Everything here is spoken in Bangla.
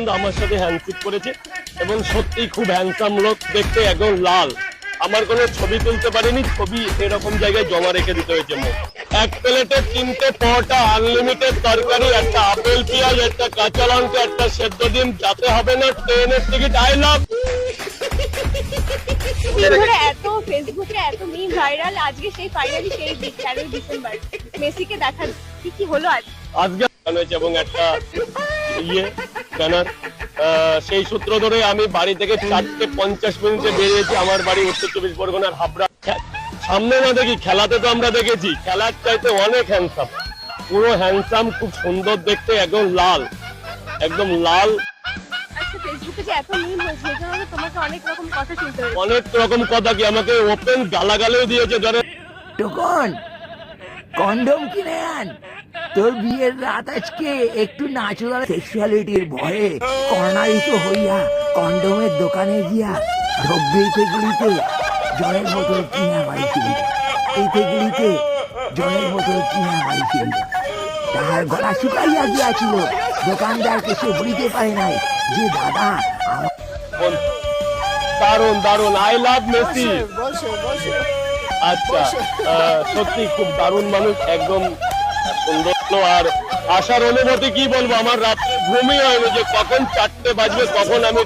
কিন্তু আমার সাথে হ্যান্ডশেক করেছে এবং সত্যি খুব হ্যান্ডসাম লোক, দেখতে একদম লাল। আমার কোনো ছবি তুলতে পারিনি, ছবি এরকম জায়গায় জমা রেখে দিতে হয়েছে মুখ। এক প্লেটে 3টে পরোটা, আনলিমিটেড তরকারি, একটা আপেল পেঁয়াজ, একটা কাঁচা লঙ্কা, একটা সেদ্ধ ডিম, যাতে হবে না ট্রেনের টিকিট। I love. এত ফেসবুকে এত মিম ভাইরাল, আজকে সেই ফাইনালি সেই 13 ডিসেম্বর মেসিকে দেখা কি হলো আজকে হয়েছে এবং একটা ব্যানার, সেই সূত্র ধরে আমি বাড়ি থেকে 4:50 বেরিয়েছি। আমার বাড়ি উত্তর 24 পরগনার হাবড়া। সামনে না দেখি, খেলাতে তো আমরা দেখেছি, খেলার চাইতে অনেক হ্যান্ডসাম, পুরো হ্যান্ডসাম, খুব সুন্দর দেখতে, একদম লাল, একদম লাল। ফেসবুকে যে এত মিম হয়েছে, এজন্য তোমাকে অনেক রকম কথা শুনতে হয়েছে। অনেক রকম কথা, কি আমাকে ওপেন গালাগালিও দিয়েছে। ধরে টোকন কন্ডম কিনে আন, তোর বিয়ের রাত আজকে একটু ন্যাচুরাল সেক্সুয়ালিটির ভয়ে কর্নারিত হইয়া কন্ডমের দোকানে গিয়া ঢোকবিতে গুলিতে জলের বোতল কিনা বাড়িছিল, এইতে গুলিতে জলের বোতল কিনা বাড়িছিল। তাহার গলা শুকাইয়া গিয়াছিল, দোকানদারকে সে বলিতে পারে নাই যে দাদা দারুন দারুন, আই লাভ মেসি। আচ্ছা, সত্যি খুব দারুণ মানুষ, একদম সুন্দর। আর আসার অনুভূতি কি বলবো, আমার রাত্রে ঘুমই হয়নি যে কখন 4টে বাজবে, কখন আমি